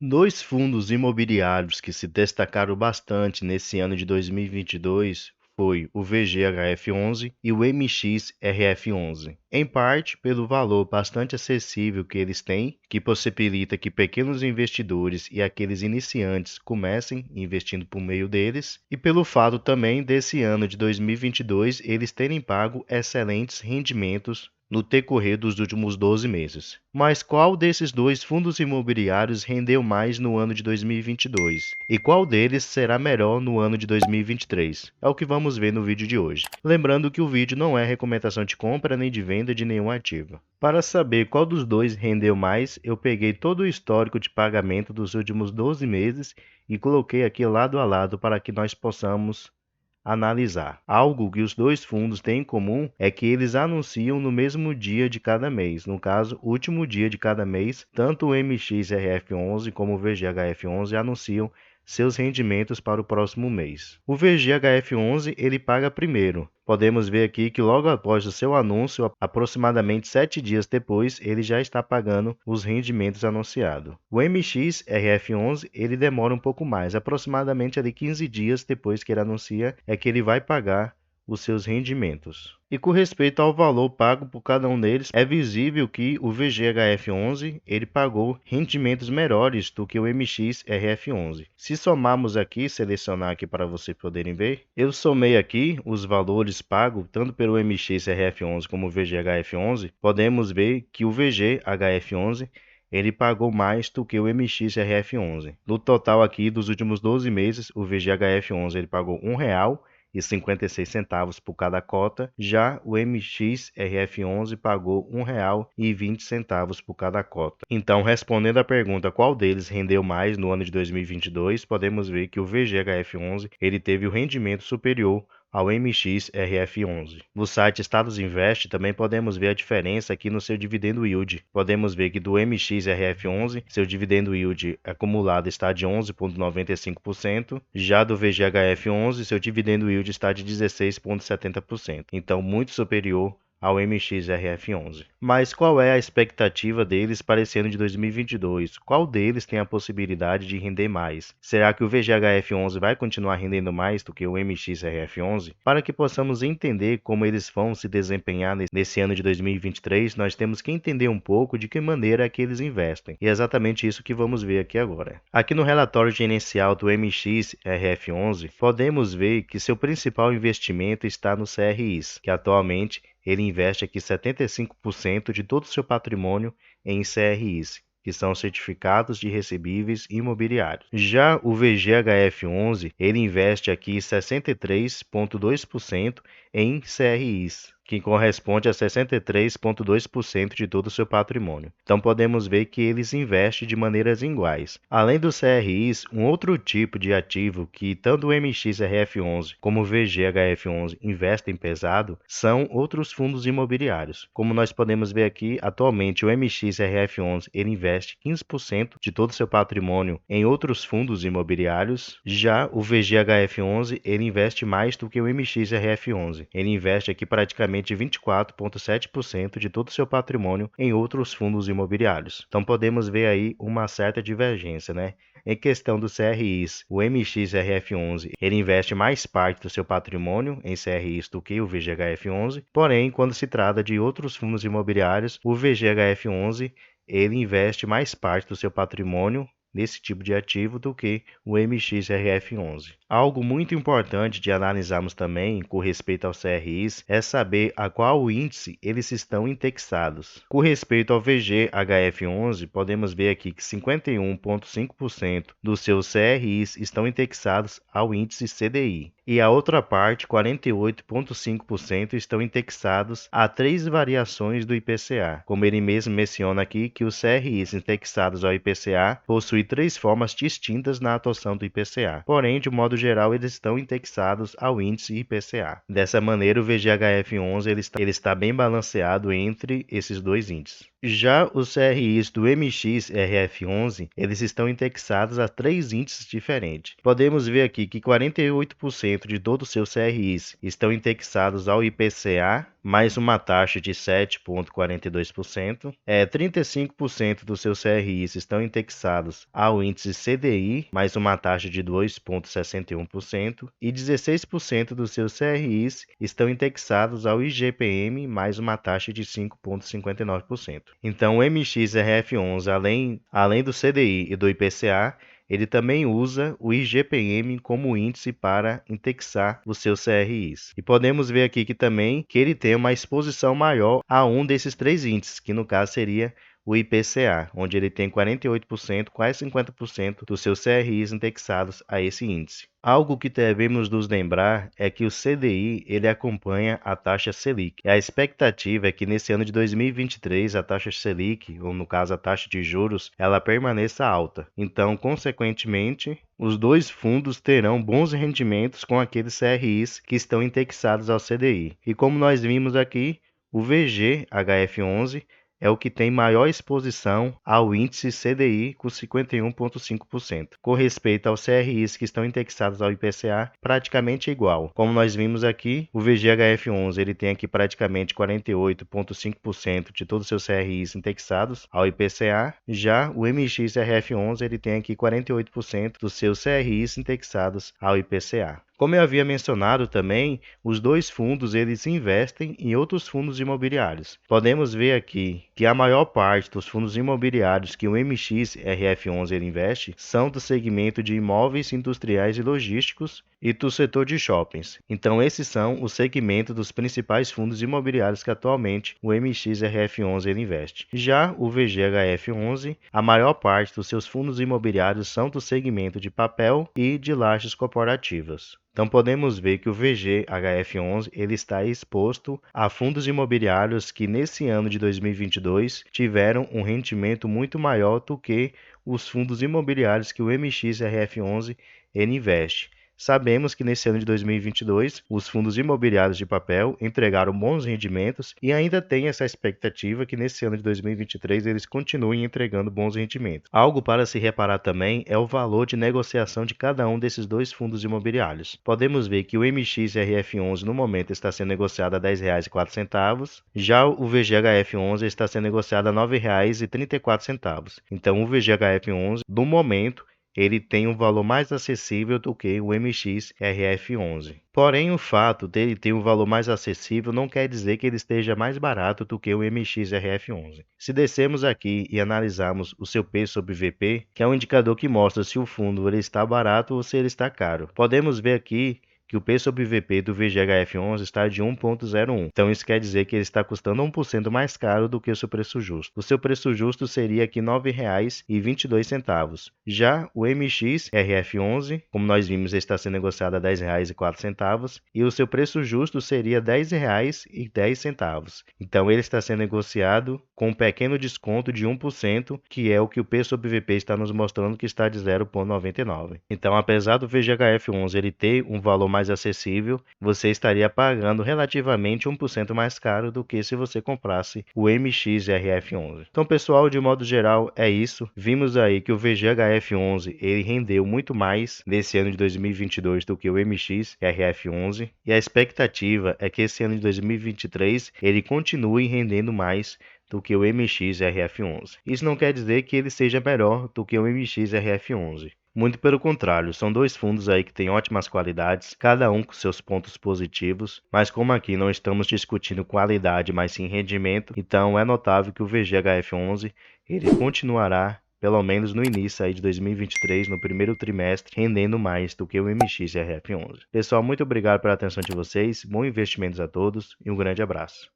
Dois fundos imobiliários que se destacaram bastante nesse ano de 2022 foi o VGHF11 e o MXRF11, em parte pelo valor bastante acessível que eles têm, que possibilita que pequenos investidores e aqueles iniciantes comecem investindo por meio deles, e pelo fato também desse ano de 2022 eles terem pago excelentes rendimentos no decorrer dos últimos 12 meses. Mas qual desses dois fundos imobiliários rendeu mais no ano de 2022? E qual deles será melhor no ano de 2023? É o que vamos ver no vídeo de hoje. Lembrando que o vídeo não é recomendação de compra nem de venda de nenhum ativo. Para saber qual dos dois rendeu mais, eu peguei todo o histórico de pagamento dos últimos 12 meses e coloquei aqui lado a lado para que nós possamos analisar. Algo que os dois fundos têm em comum é que eles anunciam no mesmo dia de cada mês, no caso, último dia de cada mês, tanto o MXRF11 como o VGHF11 anunciam seus rendimentos para o próximo mês. O VGHF11 ele paga primeiro. Podemos ver aqui que logo após o seu anúncio, aproximadamente 7 dias depois, ele já está pagando os rendimentos anunciados. O MXRF11 ele demora um pouco mais, aproximadamente ali 15 dias depois que ele anuncia, é que ele vai pagar os seus rendimentos. E com respeito ao valor pago por cada um deles, é visível que o VGHF11 ele pagou rendimentos melhores do que o MXRF11. Se somarmos aqui, selecionar aqui para vocês poderem ver, eu somei aqui os valores pagos tanto pelo MXRF11 como o VGHF11, podemos ver que o VGHF11 ele pagou mais do que o MXRF11. No total aqui dos últimos 12 meses, o VGHF11 ele pagou R$ 1,56 por cada cota, já o MXRF11 pagou R$ 1,20 por cada cota. Então, respondendo à pergunta qual deles rendeu mais no ano de 2022, podemos ver que o VGHF11 ele teve o rendimento superior ao MXRF11. No site Status Invest também podemos ver a diferença aqui no seu dividendo yield. Podemos ver que do MXRF11, seu dividendo yield acumulado está de 11,95%, já do VGHF11, seu dividendo yield está de 16,70%, então muito superior ao MXRF11. Mas qual é a expectativa deles para esse ano de 2022? Qual deles tem a possibilidade de render mais? Será que o VGHF11 vai continuar rendendo mais do que o MXRF11? Para que possamos entender como eles vão se desempenhar nesse ano de 2023, nós temos que entender um pouco de que maneira é que eles investem. E é exatamente isso que vamos ver aqui agora. Aqui no relatório gerencial do MXRF11, podemos ver que seu principal investimento está no CRIs, que atualmente ele investe aqui 75% de todo o seu patrimônio em CRIs, que são certificados de recebíveis imobiliários. Já o VGHF11, ele investe aqui 63,2% em CRIs, que corresponde a 63,2% de todo o seu patrimônio. Então podemos ver que eles investem de maneiras iguais. Além dos CRIs, um outro tipo de ativo que tanto o MXRF11 como o VGHF11 investem pesado são outros fundos imobiliários. Como nós podemos ver aqui, atualmente o MXRF11 ele investe 15% de todo o seu patrimônio em outros fundos imobiliários. Já o VGHF11 ele investe mais do que o MXRF11. Ele investe aqui praticamente 24,7% de todo o seu patrimônio em outros fundos imobiliários. Então podemos ver aí uma certa divergência, né? Em questão dos CRIs, o MXRF11 ele investe mais parte do seu patrimônio em CRIs do que o VGHF11, porém, quando se trata de outros fundos imobiliários, o VGHF11 ele investe mais parte do seu patrimônio nesse tipo de ativo do que o MXRF11. Algo muito importante de analisarmos também com respeito aos CRIs é saber a qual índice eles estão indexados. Com respeito ao VGHF11, podemos ver aqui que 51,5% dos seus CRIs estão indexados ao índice CDI. E a outra parte, 48,5%, estão indexados a três variações do IPCA. Como ele mesmo menciona aqui, que os CRIs indexados ao IPCA possuem três formas distintas na atuação do IPCA. Porém, de modo geral, eles estão indexados ao índice IPCA. Dessa maneira, o VGHF11 ele está bem balanceado entre esses dois índices. Já os CRIs do MXRF11, eles estão indexados a 3 índices diferentes. Podemos ver aqui que 48% de todos os seus CRIs estão indexados ao IPCA, mais uma taxa de 7,42%. 35% dos seus CRIs estão indexados ao índice CDI, mais uma taxa de 2,61%. E 16% dos seus CRIs estão indexados ao IGPM, mais uma taxa de 5,59%. Então, o MXRF11, além do CDI e do IPCA, ele também usa o IGPM como índice para indexar os seus CRIs. E podemos ver aqui que ele tem uma exposição maior a um desses 3 índices, que no caso seria o IPCA, onde ele tem 48%, quase 50% dos seus CRIs indexados a esse índice. Algo que devemos nos lembrar é que o CDI ele acompanha a taxa Selic. A expectativa é que nesse ano de 2023 a taxa Selic, ou no caso a taxa de juros, ela permaneça alta. Então, consequentemente, os dois fundos terão bons rendimentos com aqueles CRIs que estão indexados ao CDI. E como nós vimos aqui, o VGHF11 é o que tem maior exposição ao índice CDI com 51,5%. Com respeito aos CRIs que estão indexados ao IPCA, praticamente igual. Como nós vimos aqui, o VGHF11 ele tem aqui praticamente 48,5% de todos os seus CRIs indexados ao IPCA. Já o MXRF11 ele tem aqui 48% dos seus CRIs indexados ao IPCA. Como eu havia mencionado também, os dois fundos eles investem em outros fundos imobiliários. Podemos ver aqui que a maior parte dos fundos imobiliários que o MXRF11 ele investe são do segmento de imóveis industriais e logísticos e do setor de shoppings. Então esses são os segmentos dos principais fundos imobiliários que atualmente o MXRF11 ele investe. Já o VGHF11, a maior parte dos seus fundos imobiliários são do segmento de papel e de lajes corporativas. Então podemos ver que o VGHF11 ele está exposto a fundos imobiliários que nesse ano de 2022 tiveram um rendimento muito maior do que os fundos imobiliários que o MXRF11 ele investe. Sabemos que nesse ano de 2022, os fundos imobiliários de papel entregaram bons rendimentos e ainda tem essa expectativa que nesse ano de 2023 eles continuem entregando bons rendimentos. Algo para se reparar também é o valor de negociação de cada um desses dois fundos imobiliários. Podemos ver que o MXRF11 no momento está sendo negociado a R$ 10,04, já o VGHF11 está sendo negociado a R$ 9,34. Então o VGHF11 no momento ele tem um valor mais acessível do que o MXRF11. Porém, o fato dele ter um valor mais acessível não quer dizer que ele esteja mais barato do que o MXRF11. Se descermos aqui e analisarmos o seu P sobre VP, que é um indicador que mostra se o fundo ele está barato ou se ele está caro, podemos ver aqui que o P sobre VP do VGHF11 está de 1,01. Então isso quer dizer que ele está custando 1% mais caro do que o seu preço justo. O seu preço justo seria aqui R$ 9,22. Já o MXRF11, como nós vimos, ele está sendo negociado a R$ 10,04 e o seu preço justo seria R$ 10,10. Então ele está sendo negociado com um pequeno desconto de 1%, que é o que o P sobre VP está nos mostrando que está de 0,99. Então, apesar do VGHF11 ele ter um valor mais acessível, você estaria pagando relativamente 1% mais caro do que se você comprasse o MXRF11. Então, pessoal, de modo geral, é isso. Vimos aí que o VGHF11 ele rendeu muito mais nesse ano de 2022 do que o MXRF11 e a expectativa é que esse ano de 2023 ele continue rendendo mais do que o MXRF11. Isso não quer dizer que ele seja melhor do que o MXRF11. Muito pelo contrário, são dois fundos aí que têm ótimas qualidades, cada um com seus pontos positivos, mas como aqui não estamos discutindo qualidade, mas sim rendimento, então é notável que o VGHF11 ele continuará pelo menos no início aí de 2023, no primeiro trimestre, rendendo mais do que o MXRF11. Pessoal, muito obrigado pela atenção de vocês, bons investimentos a todos e um grande abraço.